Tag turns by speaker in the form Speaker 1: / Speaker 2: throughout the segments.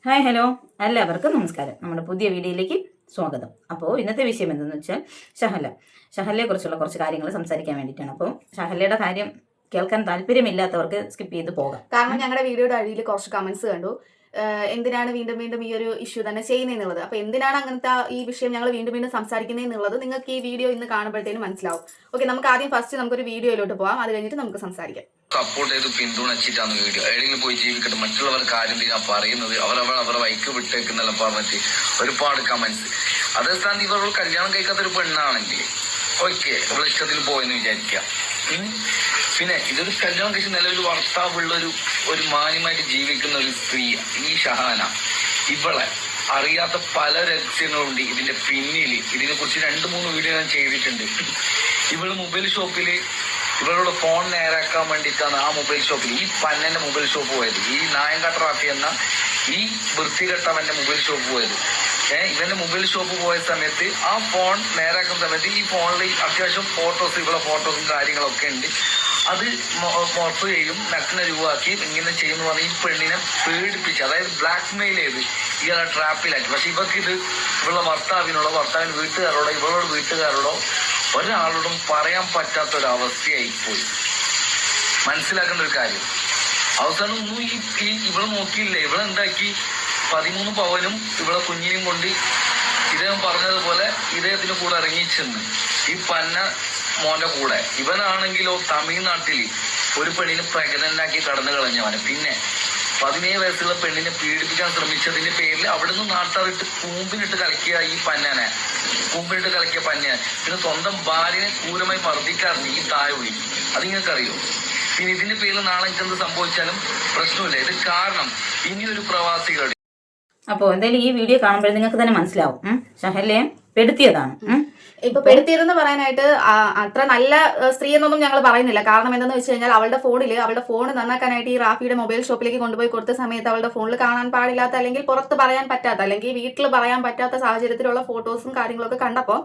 Speaker 1: Hi hello എല്ലാവർക്കും നമസ്കാരം. നമ്മുടെ പുതിയ വീഡിയോയിലേക്ക് സ്വാഗതം. അപ്പോൾ ഇന്നത്തെ വിഷയം എന്തെന്ന് വെച്ചാൽ ഷഹലയെ കുറിച്ചുള്ള കുറച്ച് കാര്യങ്ങൾ സംസാരിക്കാൻ വേണ്ടിയിട്ടാണ്. അപ്പോൾ ഷഹലയുടെ കാര്യം കേൾക്കാൻ താല്പര്യമില്ലാത്തവർക്ക് സ്കിപ്പ് ചെയ്ത് പോകാം.
Speaker 2: കാരണം ഞങ്ങളുടെ വീഡിയോയുടെ അടിയിൽ കുറച്ച് കമന്റ്സ് കണ്ടു. എന്തിനാണ് വീണ്ടും വീണ്ടും ഈ ഒരു ഇഷ്യൂ തന്നെ ചെയ്യുന്നതെന്നുള്ളത്. അപ്പൊ എന്തിനാണ് അങ്ങനത്തെ ഈ വിഷയം ഞങ്ങൾ വീണ്ടും വീണ്ടും സംസാരിക്കുന്നതെന്നുള്ളത് നിങ്ങൾക്ക് ഈ വീഡിയോ ഇന്ന് കാണുമ്പോഴത്തേനും മനസ്സിലാവും. ഓക്കെ, നമുക്ക് ആദ്യം ഫസ്റ്റ് നമുക്കൊരു വീഡിയോയിലോട്ട് പോകാം. അത് കഴിഞ്ഞിട്ട് നമുക്ക് സംസാരിക്കാം.
Speaker 3: സപ്പോർട്ട് ചെയ്ത് പിന്തുണച്ചിട്ടാണ് വീഡിയോ. എവിടെയെങ്കിലും പോയി ജീവിക്കട്ടെ, മറ്റുള്ളവർക്ക് ആരും ഞാൻ പറയുന്നത് അവരവരെ വൈക്ക് വിട്ടേക്കുന്നെല്ലാം പറഞ്ഞിട്ട് ഒരുപാട് കമന്റ്സ്. അതേ സ്ഥാനത്ത് ഇവർ കല്യാണം കഴിക്കാത്തൊരു പെണ്ണാണെങ്കിൽ ഓക്കെ, അവളെ ഇഷ്ടത്തിൽ പോയെന്ന് വിചാരിക്കാം. പിന്നെ ഇതൊരു കല്യാണം കഴിച്ച് നിലവിൽ ഭർത്താവുള്ള ഒരു മാന്യമായിട്ട് ജീവിക്കുന്ന ഒരു സ്ത്രീ ഈ ഷഹാന. ഇവളെ അറിയാത്ത പല രഹസ്യങ്ങളുണ്ട് ഇതിന്റെ പിന്നിൽ. ഇതിനെ കുറിച്ച് 2-3 വീഡിയോ ഞാൻ ചെയ്തിട്ടുണ്ട്. ഇവള് മൊബൈൽ ഷോപ്പില് ഇവരുടെ ഫോൺ നേരാക്കാൻ വേണ്ടിയിട്ടാണ് ആ മൊബൈൽ ഷോപ്പിൽ, ഈ പന്നന്റെ മൊബൈൽ ഷോപ്പ് പോയത്, ഈ നായൻകാട്ടറാഫി എന്ന ഈ വൃത്തികെട്ടവന്റെ മൊബൈൽ ഷോപ്പ് പോയത്. ഇവന്റെ മൊബൈൽ ഷോപ്പ് പോയ സമയത്ത് ആ ഫോൺ നേരാക്കുന്ന സമയത്ത് ഈ ഫോണിൽ അത്യാവശ്യം ഫോട്ടോസ്, ഇവിടെ ഫോട്ടോസും കാര്യങ്ങളൊക്കെ ഉണ്ട്. അത് മൊറപ്പ് ചെയ്യും, നഗ്ന രൂപമാക്കി ഇങ്ങനെ ചെയ്യുന്ന പറഞ്ഞ് ഈ പെണ്ണിനെ പേടിപ്പിച്ച്, അതായത് ബ്ലാക്ക് മെയിൽ ചെയ്ത് ഇയാളെ ട്രാപ്പിലാക്കി. പക്ഷെ ഇവർക്ക് ഇത് ഇവളുടെ ഭർത്താവിന് വീട്ടുകാരോടോ ഇവളോട് വീട്ടുകാരോടോ ഒരാളോടും പറയാൻ പറ്റാത്തൊരവസ്ഥയായിപ്പോയി. മനസ്സിലാക്കേണ്ട ഒരു കാര്യം, അവസാനം ഒന്നും ഇവളെ നോക്കിയില്ല. ഇവളെന്താക്കി 13 പവനും ഇവളെ കുഞ്ഞിനെയും കൊണ്ട് ഇദ്ദേഹം പറഞ്ഞതുപോലെ ഇദ്ദേഹത്തിന് കൂടെ ഇറങ്ങിച്ചെന്ന് ഈ പന്ന മോന്റെ കൂടെ. ഇവനാണെങ്കിലോ തമിഴ്നാട്ടില് ഒരു പെണ്ണിനെ പ്രഗ്നന്റ് ആക്കി കടന്നു കളഞ്ഞവന്. പിന്നെ 17 വയസ്സുള്ള പെണ്ണിനെ പീഡിപ്പിക്കാൻ ശ്രമിച്ചതിന്റെ പേരിൽ അവിടുന്ന് നാട്ടാറിട്ട് കൂമ്പിനിട്ട് കളിക്കുക ഈ പന്നനെ. കൂമ്പിനിട്ട് കളിക്കിയ പന്നനെ. പിന്നെ സ്വന്തം ഭാര്യനെ ക്രൂരമായി മർദ്ദിക്കാറുണ്ട് ഈ തായൊഴി. അതിങ്ങൾക്ക് അറിയോ? പിന്നെ ഇതിന്റെ പേരിൽ നാളെ എന്ത് സംഭവിച്ചാലും പ്രശ്നമില്ല. ഇത് കാരണം ഇനിയൊരു പ്രവാസികളുടെ.
Speaker 1: അപ്പോൾ എന്തായാലും ഈ വീഡിയോ കാണുമ്പോൾ നിങ്ങൾക്ക് തന്നെ മനസ്സിലാവും ഷഹലയെ പെടുത്തിയതാണ്.
Speaker 2: ഇപ്പൊ പെടുത്തിയതെന്ന് പറയാനായിട്ട് അത്ര നല്ല സ്ത്രീ എന്നൊന്നും ഞങ്ങൾ പറയുന്നില്ല. കാരണം എന്തെന്ന് വെച്ച് കഴിഞ്ഞാൽ അവളുടെ ഫോൺ നന്നാക്കാനായിട്ട് ഈ റാഫിയുടെ മൊബൈൽ ഷോപ്പിലേക്ക് കൊണ്ടുപോയി കൊടുത്ത സമയത്ത് അവളുടെ ഫോണിൽ കാണാൻ പാടില്ലാത്ത, അല്ലെങ്കിൽ പുറത്ത് പറയാൻ പറ്റാത്ത, അല്ലെങ്കിൽ വീട്ടിൽ പറയാൻ പറ്റാത്ത സാഹചര്യത്തിലുള്ള ഫോട്ടോസും കാര്യങ്ങളൊക്കെ കണ്ടപ്പോൾ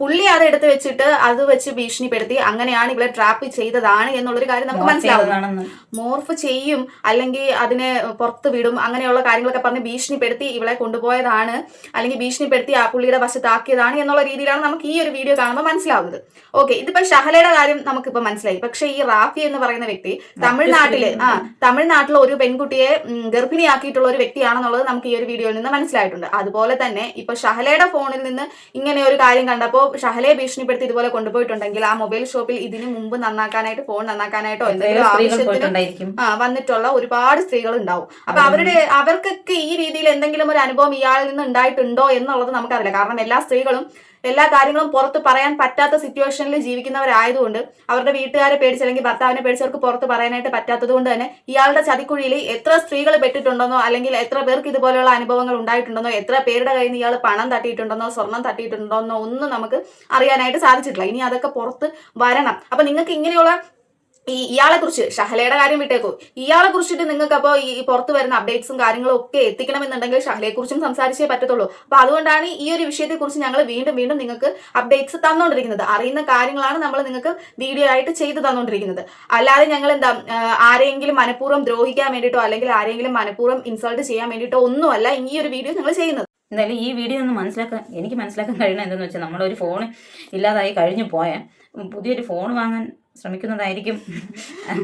Speaker 2: പുള്ളി അത് എടുത്ത് വെച്ചിട്ട് അത് വെച്ച് ഭീഷണിപ്പെടുത്തി അങ്ങനെയാണ് ഇവളെ ട്രാപ്പ് ചെയ്തതാണ് എന്നുള്ളൊരു കാര്യം നമുക്ക് മനസ്സിലാവും. മോർഫ് ചെയ്യും, അല്ലെങ്കിൽ അതിനെ പുറത്ത് വിടും, അങ്ങനെയുള്ള കാര്യങ്ങളൊക്കെ പറഞ്ഞ് ഭീഷണിപ്പെടുത്തി ഇവളെ കൊണ്ടുപോയതാണ്, അല്ലെങ്കിൽ ഭീഷണിപ്പെടുത്തി ആ പുള്ളിയുടെ വശത്താക്കിയതാണ് എന്നുള്ള രീതിയിലാണ് നമുക്ക് ഈ ഒരു വീഡിയോ കാണുമ്പോൾ മനസ്സിലാവുന്നത്. ഓക്കെ, ഇതിപ്പോ ഷഹലയുടെ കാര്യം നമുക്കിപ്പോ മനസ്സിലായി. പക്ഷെ ഈ റാഫി എന്ന് പറയുന്ന വ്യക്തി തമിഴ്നാട്ടിലെ ഒരു പെൺകുട്ടിയെ ഗർഭിണിയാക്കിയിട്ടുള്ള ഒരു വ്യക്തിയാണെന്നുള്ളത് നമുക്ക് ഈ ഒരു വീഡിയോയിൽ നിന്ന് മനസ്സിലായിട്ടുണ്ട്. അതുപോലെ തന്നെ ഇപ്പൊ ഷഹലയുടെ ഫോണിൽ നിന്ന് ഇങ്ങനെ ഒരു കാര്യം കണ്ടപ്പോൾ ഷഹലയെ ഭീഷണിപ്പെടുത്തി ഇതുപോലെ കൊണ്ടുപോയിട്ടുണ്ടെങ്കിൽ ആ മൊബൈൽ ഷോപ്പിൽ ഇതിനു മുമ്പ് നന്നാക്കാനായിട്ട്, ഫോൺ നന്നാക്കാനായിട്ടോ എന്തെങ്കിലും ആവശ്യത്തിന് വന്നിട്ടുള്ള ഒരുപാട് സ്ത്രീകൾ ഉണ്ടാവും. അപ്പൊ അവർക്കൊക്കെ ഈ രീതിയിൽ എന്തെങ്കിലും ഒരു അനുഭവം ഇയാളിൽ നിന്ന് ഉണ്ടായിട്ടുണ്ടോ എന്നുള്ളത് നമുക്കറിയില്ല. കാരണം എല്ലാ സ്ത്രീകളും എല്ലാ കാര്യങ്ങളും പുറത്ത് പറയാൻ പറ്റാത്ത സിറ്റുവേഷനിൽ ജീവിക്കുന്നവരായതുകൊണ്ട്, അവരുടെ വീട്ടുകാരെ പേടിച്ച് അല്ലെങ്കിൽ ഭർത്താവിനെ പേടിച്ചവർക്ക് പുറത്ത് പറയാനായിട്ട് പറ്റാത്തത് കൊണ്ട് തന്നെ ഇയാളുടെ ചതിക്കുഴിയിൽ എത്ര സ്ത്രീകൾ പെട്ടിട്ടുണ്ടെന്നോ, അല്ലെങ്കിൽ എത്ര പേർക്ക് ഇതുപോലെയുള്ള അനുഭവങ്ങൾ ഉണ്ടായിട്ടുണ്ടെന്നോ, എത്ര പേരുടെ കയ്യിൽ നിന്ന് ഇയാൾ പണം തട്ടിയിട്ടുണ്ടെന്നോ സ്വർണം തട്ടിയിട്ടുണ്ടെന്നോ ഒന്നും നമുക്ക് അറിയാനായിട്ട് സാധിച്ചിട്ടില്ല. ഇനി അതൊക്കെ പുറത്ത് വരണം. അപ്പൊ നിങ്ങൾക്ക് ഇങ്ങനെയുള്ള ഇയാളെ കുറിച്ച്, ഷഹലയുടെ കാര്യം വിട്ടേക്കോ, ഇയാളെ കുറിച്ചിട്ട് നിങ്ങൾക്ക് അപ്പോൾ ഈ പുറത്ത് വരുന്ന അപ്ഡേറ്റ്സും കാര്യങ്ങളും ഒക്കെ എത്തിക്കണമെന്നുണ്ടെങ്കിൽ ഷഹലയെ കുറിച്ചും സംസാരിച്ചേ പറ്റത്തുള്ളൂ. അപ്പൊ അതുകൊണ്ടാണ് ഈ ഒരു വിഷയത്തെ കുറിച്ച് ഞങ്ങൾ വീണ്ടും വീണ്ടും നിങ്ങൾക്ക് അപ്ഡേറ്റ്സ് തന്നുകൊണ്ടിരിക്കുന്നത്. അറിയുന്ന കാര്യങ്ങളാണ് നമ്മൾ നിങ്ങൾക്ക് വീഡിയോ ആയിട്ട് ചെയ്തു തന്നുകൊണ്ടിരിക്കുന്നത്. അല്ലാതെ ഞങ്ങൾ ആരെങ്കിലും മനഃപൂർവ്വം ദ്രോഹിക്കാൻ വേണ്ടിയിട്ടോ, അല്ലെങ്കിൽ ആരെങ്കിലും മനഃപൂർവ്വം ഇൻസൾട്ട് ചെയ്യാൻ വേണ്ടിയിട്ടോ ഒന്നുമല്ല ഈ ഒരു വീഡിയോ ഞങ്ങൾ ചെയ്യുന്നത്.
Speaker 1: എന്തായാലും ഈ വീഡിയോ ഒന്ന് എനിക്ക് മനസ്സിലാക്കാൻ കഴിയണം എന്തെന്ന് വെച്ചാൽ, നമ്മളൊരു ഫോൺ ഇല്ലാതായി കഴിഞ്ഞു പോയാൽ പുതിയൊരു ഫോൺ വാങ്ങാൻ ശ്രമിക്കുന്നതായിരിക്കും.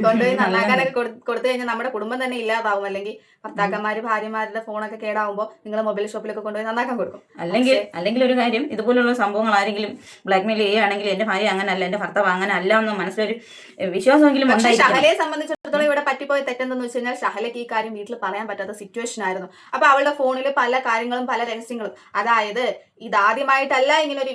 Speaker 2: കൊണ്ടുപോയി നന്നാക്കാനൊക്കെ കൊടുത്തു കഴിഞ്ഞാൽ നമ്മുടെ കുടുംബം തന്നെ ഇല്ലാതാവും. അല്ലെങ്കിൽ ഭർത്താക്കന്മാര് ഭാര്യമാരുടെ ഫോണൊക്കെ കേടാവുമ്പോൾ നിങ്ങൾ മൊബൈൽ ഷോപ്പിലൊക്കെ കൊണ്ടുപോയി നന്നാക്കാൻ കൊടുക്കും.
Speaker 1: അല്ലെങ്കിൽ ഒരു കാര്യം, ഇതുപോലുള്ള സംഭവങ്ങൾ ആരെങ്കിലും ബ്ലാക്ക്മെയിൽ ചെയ്യുകയാണെങ്കിൽ എന്റെ ഭാര്യ അങ്ങനല്ല, എന്റെ ഭർത്താവ് അങ്ങനെ അല്ല എന്ന മനസ്സിലൊരു വിശ്വാസമെങ്കിലും ഉണ്ടായിരിക്കും.
Speaker 2: ഷഹലയെ സംബന്ധിച്ചിടത്തോളം ഇവിടെ പറ്റിപ്പോയ തെറ്റെന്തെന്ന് വെച്ച് കഴിഞ്ഞാൽ, ഷഹലയ്ക്ക് ഈ കാര്യം വീട്ടിൽ പറയാൻ പറ്റാത്ത സിറ്റുവേഷൻ ആയിരുന്നു. അപ്പൊ അവളുടെ ഫോണിൽ പല കാര്യങ്ങളും പല രഹസ്യങ്ങളും, അതായത് ഇതാദ്യമായിട്ടല്ല ഇങ്ങനൊരു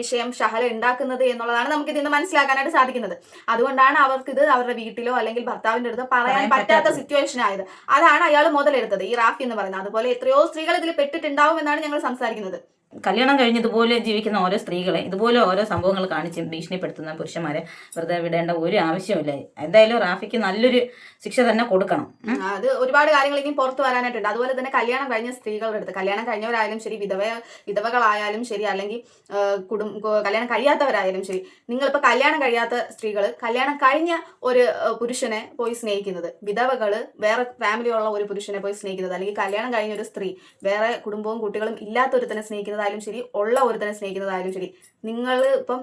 Speaker 2: വിഷയം ഷഹല ഉണ്ടാക്കുന്നത് എന്നുള്ളതാണ് നമുക്ക് ഇതിൽ നിന്ന് മനസ്സിലാക്കാനായിട്ട് സാധിക്കുന്നത്. അതുകൊണ്ടാണ് അവർക്ക് ഇത് അവരുടെ വീട്ടിലോ അല്ലെങ്കിൽ ഭർത്താവിന്റെ അടുത്ത് പറയാൻ പറ്റാത്ത സിറ്റുവേഷൻ ആയത്. അതാണ് അയാൾ മുതലെടുത്തത്, ഈ റാഫി എന്ന് പറയുന്നത്. അതുപോലെ എത്രയോ സ്ത്രീകൾ ഇതിൽ പെട്ടിട്ടുണ്ടാവും എന്നാണ് ഞങ്ങൾ സംസാരിക്കുന്നത്.
Speaker 1: കല്യാണം കഴിഞ്ഞ് ഇതുപോലെ ജീവിക്കുന്ന ഓരോ സ്ത്രീകളെ ഇതുപോലെ ഓരോ സംഭവങ്ങൾ കാണിച്ച് ഭീഷണിപ്പെടുത്തുന്ന പുരുഷന്മാരെ വെറുതെ വിടേണ്ട ഒരു ആവശ്യമില്ല. എന്തായാലും റാഫിക്ക് നല്ലൊരു ശിക്ഷ തന്നെ കൊടുക്കണം.
Speaker 2: അത് ഒരുപാട് കാര്യങ്ങൾ ഇനി പുറത്തു വരാനായിട്ടുണ്ട്. അതുപോലെ തന്നെ കല്യാണം കഴിഞ്ഞ സ്ത്രീകളുടെ അടുത്ത്, കല്യാണം കഴിഞ്ഞവരായാലും ശരി, വിധവകളായാലും ശരി, അല്ലെങ്കിൽ കല്യാണം കഴിയാത്തവരായാലും ശരി, നിങ്ങളിപ്പോൾ കല്യാണം കഴിയാത്ത സ്ത്രീകൾ കല്യാണം കഴിഞ്ഞ ഒരു പുരുഷനെ പോയി സ്നേഹിക്കുന്നത്, വിധവകള് വേറെ ഫാമിലി ഉള്ള ഒരു പുരുഷനെ പോയി സ്നേഹിക്കുന്നത്, അല്ലെങ്കിൽ കല്യാണം കഴിഞ്ഞ ഒരു സ്ത്രീ വേറെ കുടുംബവും കുട്ടികളും ഇല്ലാത്ത ഒരുത്തനെ സ്നേഹിക്കുന്നതായാലും ശരി, ഉള്ള ഒരുത്തനെ സ്നേഹിക്കുന്നതായാലും ശരി, നിങ്ങൾ ഇപ്പം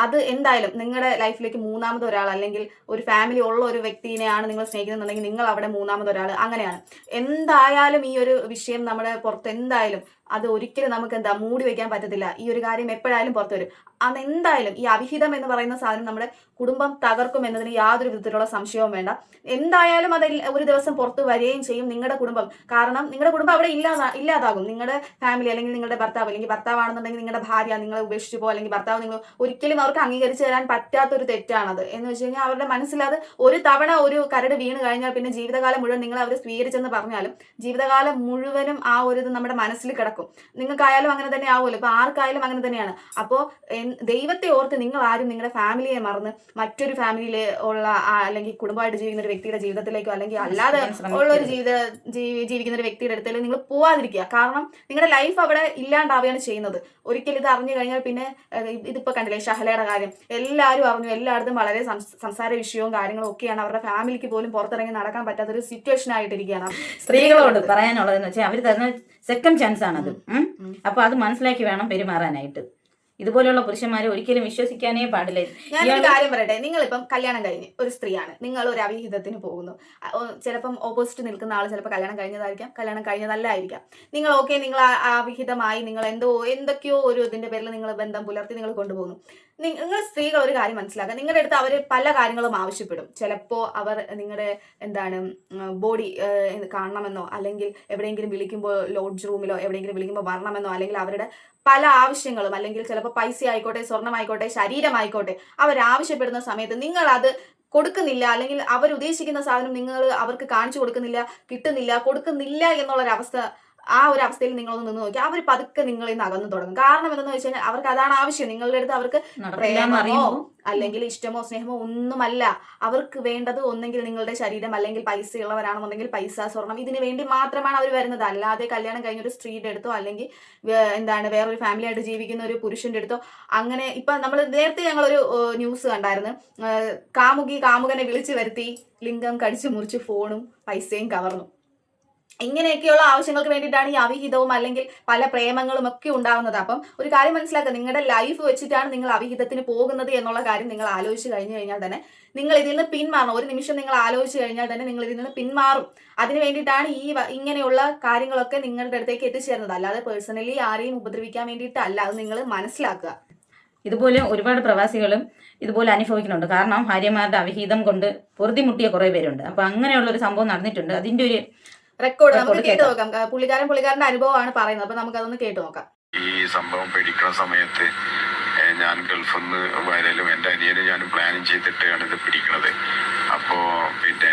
Speaker 2: അത് എന്തായാലും നിങ്ങളുടെ ലൈഫിലേക്ക് മൂന്നാമത് ഒരാൾ, അല്ലെങ്കിൽ ഒരു ഫാമിലി ഉള്ള ഒരു വ്യക്തിനെയാണ് നിങ്ങൾ സ്നേഹിക്കുന്നുണ്ടെങ്കിൽ നിങ്ങൾ അവിടെ മൂന്നാമത് ഒരാൾ, അങ്ങനെയാണ്. എന്തായാലും ഈ ഒരു വിഷയം നമ്മുടെ പുറത്ത് എന്തായാലും അത് ഒരിക്കലും നമുക്ക് മൂടി വയ്ക്കാൻ പറ്റത്തില്ല. ഈ ഒരു കാര്യം എപ്പോഴായാലും പുറത്തു വരും. അതെന്തായാലും ഈ അവിഹിതം എന്ന് പറയുന്ന സാധനം നമ്മുടെ കുടുംബം തകർക്കും എന്നതിന് യാതൊരു വിധത്തിലുള്ള സംശയവും വേണ്ട. എന്തായാലും അത് ഒരു ദിവസം പുറത്ത് വരികയും ചെയ്യും നിങ്ങളുടെ കുടുംബം. കാരണം നിങ്ങളുടെ കുടുംബം അവിടെ ഇല്ലാതാകും. നിങ്ങളുടെ ഫാമിലി, അല്ലെങ്കിൽ നിങ്ങളുടെ ഭർത്താവ്, അല്ലെങ്കിൽ ഭർത്താവാണെന്നുണ്ടെങ്കിൽ നിങ്ങളുടെ ഭാര്യ നിങ്ങളെ ഉപേക്ഷിച്ചു പോകും, അല്ലെങ്കിൽ ഭർത്താവ് നിങ്ങൾ ഒരിക്കലും അവർക്ക് അംഗീകരിച്ചു തരാൻ പറ്റാത്തൊരു തെറ്റാണത്. എന്ന് വെച്ച് കഴിഞ്ഞാൽ അവരുടെ മനസ്സിലത് ഒരു തവണ ഒരു കരട് വീണ് കഴിഞ്ഞാൽ പിന്നെ ജീവിതകാലം മുഴുവൻ നിങ്ങൾ അവർ സ്വീകരിച്ചെന്ന് പറഞ്ഞാലും ജീവിതകാലം മുഴുവനും ആ ഒരു ഇത് നമ്മുടെ മനസ്സിൽ കിടക്കും. നിങ്ങൾക്കായാലും അങ്ങനെ തന്നെ ആവുമല്ലോ. ഇപ്പൊ ആർക്കായാലും അങ്ങനെ തന്നെയാണ്. അപ്പോൾ ദൈവത്തെ ഓർത്ത് നിങ്ങൾ ആരും നിങ്ങളുടെ ഫാമിലിയെ മറന്ന് മറ്റൊരു ഫാമിലിയിൽ ഉള്ള അല്ലെങ്കിൽ കുടുംബമായിട്ട് ജീവിക്കുന്ന ഒരു വ്യക്തിയുടെ ജീവിതത്തിലേക്കോ, അല്ലെങ്കിൽ അല്ലാതെ ഉള്ള ഒരു ജീവിക്കുന്ന ഒരു വ്യക്തിയുടെ അടുത്തേക്ക് നിങ്ങൾ പോവാതിരിക്കുക. കാരണം നിങ്ങളുടെ ലൈഫ് അവിടെ ഇല്ലാണ്ടാവുകയാണ് ചെയ്യുന്നത്. ഒരിക്കലും ഇത് അറിഞ്ഞു കഴിഞ്ഞാൽ പിന്നെ ഇതിപ്പോ കണ്ടില്ലേ ഷഹലയുടെ കാര്യം, എല്ലാവരും അറിഞ്ഞു, എല്ലായിടത്തും വളരെ സംസാര വിഷയവും കാര്യങ്ങളും ഒക്കെയാണ്. അവരുടെ ഫാമിലിക്ക് പോലും പുറത്തിറങ്ങി നടക്കാൻ പറ്റാത്തൊരു സിറ്റുവേഷൻ ആയിട്ടിരിക്കുകയാണ്.
Speaker 1: സ്ത്രീകളോട് പറയാനുള്ളതെന്ന് വെച്ചാൽ അവർ തരുന്ന സെക്കൻഡ് ചാൻസ് ആണത്. അപ്പൊ അത് മനസ്സിലാക്കി വേണം പെരുമാറാനായിട്ട്. ഇതുപോലെയുള്ള പുരുഷന്മാരെ ഒരിക്കലും വിശ്വസിക്കാനേ പാടില്ല.
Speaker 2: ഞാനൊരു കാര്യം പറയട്ടെ, നിങ്ങളിപ്പം കല്യാണം കഴിഞ്ഞ് ഒരു സ്ത്രീയാണ്, നിങ്ങൾ ഒരു അവിഹിതത്തിന് പോകുന്നു. ചിലപ്പം ഓപ്പോസിറ്റ് നിൽക്കുന്ന ആൾ ചിലപ്പോൾ കല്യാണം കഴിഞ്ഞതായിരിക്കാം, കല്യാണം കഴിഞ്ഞതല്ലായിരിക്കാം. നിങ്ങൾ നിങ്ങൾ അവിഹിതമായി നിങ്ങൾ എന്തൊക്കെയോ ഒരു ഇതിന്റെ പേരിൽ നിങ്ങൾ ബന്ധം പുലർത്തി നിങ്ങൾ കൊണ്ടുപോകുന്നു. നിങ്ങൾ സ്ത്രീകൾ ഒരു കാര്യം മനസ്സിലാക്കുക, നിങ്ങളുടെ അടുത്ത് അവർ പല കാര്യങ്ങളും ആവശ്യപ്പെടും. ചിലപ്പോൾ അവർ നിങ്ങളുടെ ബോഡി കാണണമെന്നോ, അല്ലെങ്കിൽ എവിടെയെങ്കിലും വിളിക്കുമ്പോൾ ലോഡ്ജ് റൂമിലോ എവിടെയെങ്കിലും വിളിക്കുമ്പോൾ വരണമെന്നോ, അല്ലെങ്കിൽ അവരുടെ പല ആവശ്യങ്ങളും, അല്ലെങ്കിൽ ചിലപ്പോൾ പൈസ ആയിക്കോട്ടെ, സ്വർണ്ണമായിക്കോട്ടെ, ശരീരമായിക്കോട്ടെ, അവരാവശ്യപ്പെടുന്ന സമയത്ത് നിങ്ങൾ അത് കൊടുക്കുന്നില്ല, അല്ലെങ്കിൽ അവരുദ്ദേശിക്കുന്ന സാധനം നിങ്ങൾ അവർക്ക് കാണിച്ചു കൊടുക്കുന്നില്ല എന്നുള്ളൊരവസ്ഥ, ആ ഒരു അവസ്ഥയിൽ നിങ്ങളൊന്ന് നിന്ന് നോക്കി, അവർ പതുക്കെ നിങ്ങളിൽ നിന്ന് അകന്നു തുടങ്ങും. കാരണം എന്തെന്ന് വെച്ച് കഴിഞ്ഞാൽ അവർക്ക് അതാണ് ആവശ്യം. നിങ്ങളുടെ അടുത്ത് അവർക്ക് പ്രേമമോ അല്ലെങ്കിൽ ഇഷ്ടമോ സ്നേഹമോ ഒന്നുമല്ല. അവർക്ക് വേണ്ടത് ഒന്നെങ്കിൽ നിങ്ങളുടെ ശരീരം, അല്ലെങ്കിൽ പൈസ ഉള്ളവരാണെന്നുണ്ടെങ്കിൽ പൈസ, സ്വർണം, ഇതിന് വേണ്ടി മാത്രമാണ് അവർ വരുന്നത്. അല്ലാതെ കല്യാണം കഴിഞ്ഞൊരു സ്ത്രീയുടെ അടുത്തോ, അല്ലെങ്കിൽ വേറൊരു ഫാമിലി ആയിട്ട് ജീവിക്കുന്ന ഒരു പുരുഷന്റെ അടുത്തോ അങ്ങനെ. ഇപ്പൊ നമ്മൾ നേരത്തെ ഞങ്ങളൊരു ന്യൂസ് കണ്ടായിരുന്നു, കാമുകനെ വിളിച്ചു വരുത്തി ലിംഗം കടിച്ചു മുറിച്ച് ഫോണും പൈസയും കവർന്നു. ഇങ്ങനെയൊക്കെയുള്ള ആവശ്യങ്ങൾക്ക് വേണ്ടിയിട്ടാണ് ഈ അവിഹിതവും അല്ലെങ്കിൽ പല പ്രേമങ്ങളും ഒക്കെ ഉണ്ടാകുന്നത്. അപ്പം ഒരു കാര്യം മനസ്സിലാക്കുക, നിങ്ങളുടെ ലൈഫ് വെച്ചിട്ടാണ് നിങ്ങൾ അവിഹിതത്തിന് പോകുന്നത് എന്നുള്ള കാര്യം നിങ്ങൾ ആലോചിച്ച് കഴിഞ്ഞു കഴിഞ്ഞാൽ തന്നെ നിങ്ങൾ ഇതിൽ നിന്ന് പിന്മാറണം. ഒരു നിമിഷം നിങ്ങൾ ആലോചിച്ച് കഴിഞ്ഞാൽ തന്നെ നിങ്ങൾ ഇതിൽ നിന്ന് പിന്മാറും. അതിന് വേണ്ടിയിട്ടാണ് ഇങ്ങനെയുള്ള കാര്യങ്ങളൊക്കെ നിങ്ങളുടെ അടുത്തേക്ക് എത്തിച്ചേരുന്നത്. അല്ലാതെ പേഴ്സണലി ആരെയും ഉപദ്രവിക്കാൻ വേണ്ടിയിട്ടല്ല. അത് നിങ്ങൾ മനസ്സിലാക്കുക.
Speaker 1: ഇതുപോലെ ഒരുപാട് പ്രവാസികളും ഇതുപോലെ അനുഭവിക്കുന്നുണ്ട്. കാരണം ഭാര്യമാരുടെ അവിഹിതം കൊണ്ട് പൊറുതിമുട്ടിയ കുറെ പേരുണ്ട്. അപ്പൊ അങ്ങനെയുള്ള ഒരു സംഭവം നടന്നിട്ടുണ്ട്. അതിന്റെ ഒരു
Speaker 2: റെക്കോർഡ് നമുക്ക് കേട്ട് നോക്കാം. പുള്ളിക്കാരന്റെ അനുഭവമാണ് പറയുന്നത്. അപ്പൊ നമുക്ക് അതൊന്ന് കേട്ട് നോക്കാം.
Speaker 4: ഈ സംഭവം പിടിക്കുന്ന സമയത്ത് ഞാൻ ഗൾഫിൽ നിന്ന് വരലും എൻ്റെ അനിയനും ഞാനും പ്ലാനിങ് ചെയ്തിട്ടാണ് ഇത് പിടിക്കുന്നത്. അപ്പോൾ പിന്നെ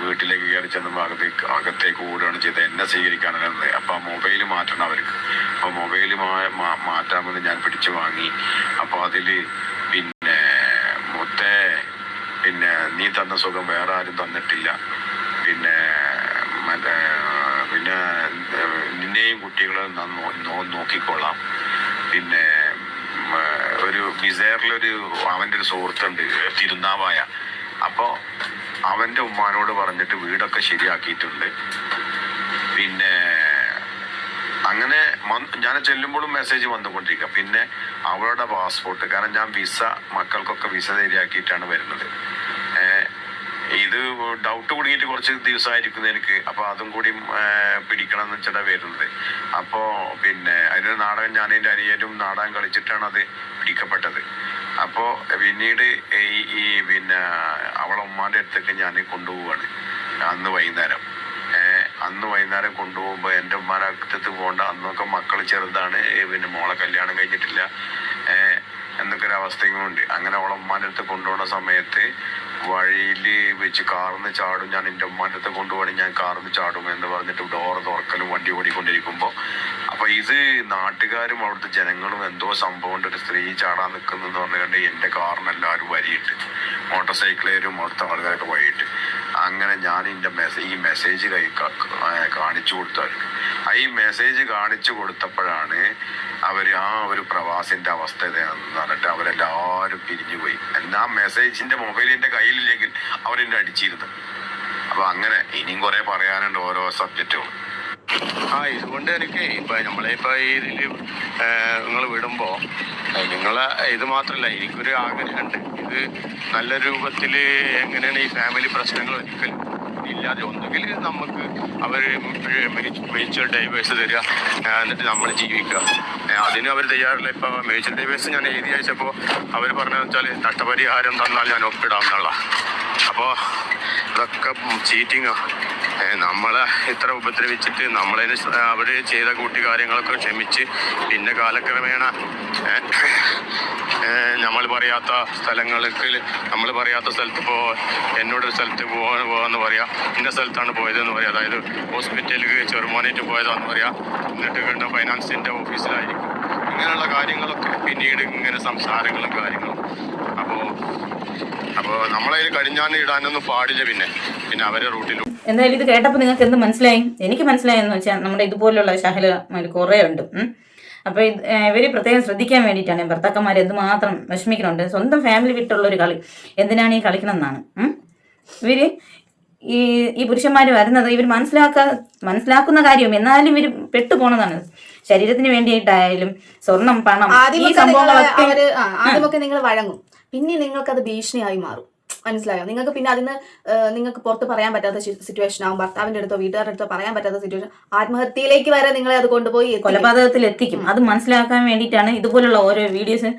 Speaker 4: വീട്ടിലേക്ക് കയറി ചെന്നപ്പോൾ അകത്തേക്ക് ഓടുകയാണ് ചെയ്തത്. എന്നെ സ്വീകരിക്കാനാണ്. അപ്പോൾ ആ മൊബൈൽ മാറ്റണം അവർക്ക്. അപ്പോൾ മൊബൈൽ മാറ്റാമെന്ന് ഞാൻ പിടിച്ചു വാങ്ങി. അപ്പോൾ അതിൽ പിന്നെ പിന്നെ നീ തന്ന സുഖം വേറെ ആരും തന്നിട്ടില്ല, പിന്നെ നിന്നെയും കുട്ടികളെ നോക്കിക്കൊള്ളാം, പിന്നെ ഒരു വിസേറിലൊരു അവൻ്റെ ഒരു സുഹൃത്തുണ്ട് തിരുനാവായ, അപ്പോൾ അവൻ്റെ ഉമ്മാനോട് പറഞ്ഞിട്ട് വീടൊക്കെ ശരിയാക്കിയിട്ടുണ്ട്. പിന്നെ അങ്ങനെ ഞാൻ ചെല്ലുമ്പോഴും മെസ്സേജ് വന്നുകൊണ്ടിരിക്കുക. പിന്നെ അവളുടെ പാസ്പോർട്ട്, കാരണം ഞാൻ മക്കൾക്കൊക്കെ വിസ ശരിയാക്കിയിട്ടാണ് വരുന്നത്. ഇത് ഡൗട്ട് കുടുങ്ങിയിട്ട് കുറച്ച് ദിവസമായിരിക്കുന്നു എനിക്ക്. അപ്പോൾ അതും കൂടി പിടിക്കണം എന്ന് വെച്ചിട്ടാ വരുന്നത്. അപ്പോൾ പിന്നെ അതിനൊരു നാടകം, ഞാൻ എൻ്റെ അനിയനും നാടകം കളിച്ചിട്ടാണ് അത് പിടിക്കപ്പെട്ടത്. അപ്പോൾ പിന്നീട് പിന്നെ അവളെ ഉമ്മാൻ്റെ അടുത്തേക്ക് ഞാൻ കൊണ്ടുപോവാണ് അന്ന് വൈകുന്നേരം കൊണ്ടുപോകുമ്പോൾ എൻ്റെ ഉമ്മാൻ്റെ അടുത്ത് പോകണ്ട, അന്നൊക്കെ മക്കൾ ചെറുതാണ്, പിന്നെ മോളെ കല്യാണം കഴിഞ്ഞിട്ടില്ല എന്നൊക്കെ ഒരു അവസ്ഥയുമുണ്ട്. അങ്ങനെ അവളെ ഉമ്മാൻ്റെ അടുത്ത് കൊണ്ടുപോകുന്ന സമയത്ത് വഴിയിൽ വെച്ച് കാർന്ന് ചാടും, ഞാൻ എൻ്റെ ഉമ്മാൻ്റെ അടുത്ത് കൊണ്ടുപോകണമെങ്കിൽ ഞാൻ കാർന്ന് ചാടും എന്ന് പറഞ്ഞിട്ട് ഡോറ് തുറക്കലും വണ്ടി ഓടിക്കൊണ്ടിരിക്കുമ്പോൾ അപ്പൊ ഇത് നാട്ടുകാരും അവിടുത്തെ ജനങ്ങളും എന്തോ സംഭവം ഉണ്ട്, ഒരു സ്ത്രീ ചാടാൻ നിൽക്കുന്നെന്ന് പറഞ്ഞുകൊണ്ട് എന്റെ കാറിന് എല്ലാവരും വരിയിട്ട്, മോട്ടോർ സൈക്കിളുകാരും അവിടുത്തെ ആൾക്കാരൊക്കെ വഴിയിട്ട്, അങ്ങനെ ഞാൻ ഈ മെസ്സേജ് കാണിച്ചു കൊടുത്തവർക്ക്. ഈ മെസ്സേജ് കാണിച്ചു കൊടുത്തപ്പോഴാണ് അവർ ആ ഒരു പ്രവാസിന്റെ അവസ്ഥ ഇതാണെന്ന് പറഞ്ഞിട്ട് അവരെല്ലാവരും പിരിഞ്ഞു പോയി. എന്നാ മെസ്സേജിന്റെ മൊബൈലിന്റെ കയ്യിലില്ലെങ്കിൽ അവരെന്നെ അടിച്ചിരുന്നു. അപ്പൊ അങ്ങനെ ഇനിയും കുറെ പറയാനുണ്ട് ഓരോ സബ്ജക്റ്റുകളും. ഇതുകൊണ്ട് എനിക്ക് നമ്മളിപ്പോ ഇതിൽ നിങ്ങൾ വിടുമ്പോ നിങ്ങളെ ഇത് മാത്രല്ല, എനിക്കൊരു ആഗ്രഹമുണ്ട്. ഇത് നല്ല രൂപത്തിൽ എങ്ങനെയാണ് ഈ ഫാമിലി പ്രശ്നങ്ങൾ ഒരിക്കലും ഇല്ലാതെ, ഒന്നുകിൽ നമുക്ക് അവർ മ്യൂച്വൽ ഡൈവേഴ്സ് തരിക, എന്നിട്ട് നമ്മൾ ജീവിക്കുക. അതിന് അവർ തയ്യാറില്ല. ഇപ്പോൾ മ്യൂച്വൽ ഡൈവേഴ്സ് ഞാൻ എഴുതി അയച്ചപ്പോൾ അവർ പറഞ്ഞതെന്ന് വെച്ചാൽ നഷ്ടപരിഹാരം തന്നാൽ ഞാൻ ഒപ്പിടാമെന്നുള്ള. അപ്പോൾ ഇതൊക്കെ ചീറ്റിങ്ങാണ്. നമ്മളെ ഇത്ര ഉപദ്രവിച്ചിട്ട് നമ്മളതിന് അവർ ചെയ്ത കൂട്ടി കാര്യങ്ങളൊക്കെ ക്ഷമിച്ച് പിന്നെ കാലക്രമേണ നമ്മൾ പറയാത്ത സ്ഥലങ്ങൾക്ക്, നമ്മൾ പറയാത്ത സ്ഥലത്ത് എന്നോടൊരു സ്ഥലത്ത് പോകാമെന്ന് പറയാം, ഇന്ന സ്ഥലത്താണ് പോയതെന്ന് പറയാം, അതായത് ഹോസ്പിറ്റലിൽ ചെറുമോനായിട്ട് പോയതാണെന്ന് പറയാം, എന്നിട്ട് കണ്ട ഫൈനാൻസിൻ്റെ ഓഫീസിലായിരിക്കും. ഇങ്ങനെയുള്ള കാര്യങ്ങളൊക്കെ പിന്നീട് ഇങ്ങനെ സംസാരങ്ങളും കാര്യങ്ങളും. അപ്പോൾ നമ്മളതിൽ കടിഞ്ഞാൻ ഇടാനൊന്നും പാടില്ല. പിന്നെ അവരെ റൂട്ടിലും.
Speaker 1: എന്തായാലും ഇത് കേട്ടപ്പോൾ നിങ്ങൾക്ക് എന്ത് മനസ്സിലായി? എനിക്ക് മനസ്സിലായെന്ന് വെച്ചാൽ നമ്മുടെ ഇതുപോലുള്ള ശഹലമാർ കുറേ ഉണ്ട്. അപ്പോൾ ഇവർ പ്രത്യേകം ശ്രദ്ധിക്കാൻ വേണ്ടിയിട്ടാണ് ഭർത്താക്കന്മാർ എന്തുമാത്രം വിഷമിക്കുന്നുണ്ട്. സ്വന്തം ഫാമിലി വിട്ടുള്ള ഒരു കളി എന്തിനാണ് ഈ കളിക്കണമെന്നാണ് ഇവർ ഈ പുരുഷന്മാർ വരുന്നത്. ഇവർ മനസ്സിലാക്കുന്ന കാര്യം എന്നാലും ഇവർ പെട്ടുപോണതാണ്. ശരീരത്തിന് വേണ്ടിയിട്ടായാലും സ്വർണം, പണം, ഈ സംഭവങ്ങളൊക്കെ
Speaker 2: ആദ്യമൊക്കെ നിങ്ങൾ വഴങ്ങും, പിന്നെ നിങ്ങൾക്കത് ഭീഷണിയായി മാറും. മനസ്സിലായോ? നിങ്ങൾക്ക് പിന്നെ അതിന് നിങ്ങൾക്ക് പുറത്ത് പറയാൻ പറ്റാത്ത സിറ്റുവേഷൻ ആവും. ഭർത്താവിന്റെ അടുത്തോ വീട്ടുകാരുടെ അടുത്തോ പറയാൻ പറ്റാത്ത സിറ്റുവേഷൻ, ആത്മഹത്യയിലേക്ക് വരെ നിങ്ങളെ അത് കൊണ്ടുപോയി
Speaker 1: കൊലപാതകത്തിൽ എത്തിക്കും. അത് മനസ്സിലാക്കാൻ വേണ്ടിയിട്ടാണ് ഇതുപോലുള്ള ഓരോ വീഡിയോസ്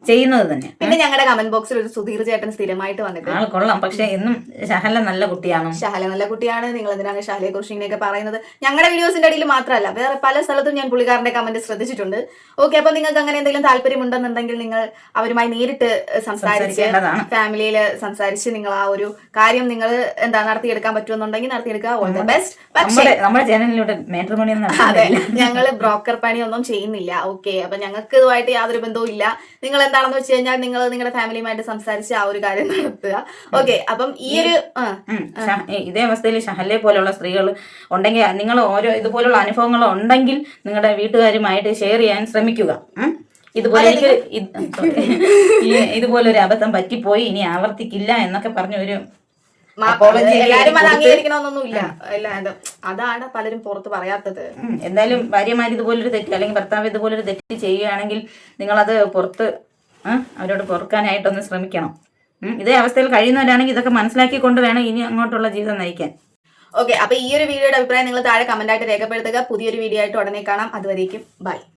Speaker 1: ചെയ്യുന്നത് തന്നെ.
Speaker 2: പിന്നെ ഞങ്ങളുടെ കമന്റ് ബോക്സിൽ ഒരു സുധീർ ചേട്ടൻ സ്ഥിരമായിട്ട് വന്നിട്ട്
Speaker 1: ആൾ കൊള്ളാം, പക്ഷെ എന്നും ഷഹല നല്ല കുട്ടിയാണ്.
Speaker 2: ഷഹല നല്ല കുട്ടിയാണ്. നിങ്ങൾ എന്തിനാണ് ഷഹലയെ കുറിച്ച് ഇങ്ങനെയൊക്കെ പറയുന്നത്? ഞങ്ങളുടെ വീഡിയോസിന്റെ ഇടയിൽ മാത്രമല്ല, വേറെ പല സ്ഥലത്തും ഞാൻ പുള്ളിക്കാരന്റെ കമന്റ് ശ്രദ്ധിച്ചിട്ടുണ്ട്. ഓക്കെ, അപ്പൊ നിങ്ങൾക്ക് അങ്ങനെ എന്തെങ്കിലും താല്പര്യമുണ്ടെന്നുണ്ടെങ്കിൽ നിങ്ങൾ അവരുമായി നേരിട്ട് സംസാരിച്ച് ഫാമിലിയിൽ സംസാരിച്ച് നിങ്ങൾ ആ ഒരു കാര്യം നിങ്ങൾ നടത്തിയെടുക്കാൻ പറ്റുമെന്നുണ്ടെങ്കിൽ നടത്തിയെടുക്കുക. All the best. പക്ഷേ
Speaker 1: നമ്മുടെ ചാനലിലൂടെ മാട്രിമോണി
Speaker 2: അതെ, ഞങ്ങള് ബ്രോക്കർ പണിയൊന്നും ചെയ്യുന്നില്ല. ഓക്കെ, അപ്പൊ ഞങ്ങൾക്ക് ഇതുമായിട്ട് യാതൊരു ബന്ധവും ഇല്ല. നിങ്ങൾ എന്താണെന്ന് വെച്ച് കഴിഞ്ഞാൽ നിങ്ങൾ നിങ്ങളുടെ ഫാമിലിയുമായിട്ട് സംസാരിച്ച് ആ ഒരു കാര്യം നടത്തുക. ഓക്കെ, അപ്പം ഈ ഒരു
Speaker 1: ഇതേ അവസ്ഥയിൽ ഷഹലയെ പോലെയുള്ള സ്ത്രീകൾ ഉണ്ടെങ്കിൽ, നിങ്ങൾ ഓരോ ഇതുപോലുള്ള അനുഭവങ്ങൾ ഉണ്ടെങ്കിൽ നിങ്ങളുടെ വീട്ടുകാരുമായിട്ട് ഷെയർ ചെയ്യാൻ ശ്രമിക്കുക. ഇതുപോലൊരു അബദ്ധം പറ്റിപ്പോയി, ഇനി ആവർത്തിക്കില്ല എന്നൊക്കെ പറഞ്ഞ ഒരു
Speaker 2: എല്ലാരും അത് അംഗീകരിക്കണമെന്നൊന്നുമില്ല. അതാണ് പലരും പുറത്ത് പറയാത്തത്.
Speaker 1: എന്തായാലും ഭാര്യമാർ ഇതുപോലൊരു തെറ്റ് അല്ലെങ്കിൽ ഭർത്താവ് ഇതുപോലൊരു തെറ്റ് ചെയ്യുകയാണെങ്കിൽ നിങ്ങളത് പുറത്ത് അവരോട് പൊറുക്കാനായിട്ടൊന്ന് ശ്രമിക്കണം. ഇതേ അവസ്ഥയിൽ കഴിയുന്നവരാണെങ്കിൽ ഇതൊക്കെ മനസ്സിലാക്കിക്കൊണ്ട് വേണം ഇനി അങ്ങോട്ടുള്ള ജീവിതം നയിക്കാൻ.
Speaker 2: ഓക്കെ, അപ്പൊ ഈ ഒരു വീഡിയോയുടെ അഭിപ്രായം നിങ്ങൾ താഴെ കമന്റ് ആയിട്ട് രേഖപ്പെടുത്തുക. പുതിയൊരു വീഡിയോ ആയിട്ട് ഉടനെ കാണാം. അതുവരേക്കും ബൈ.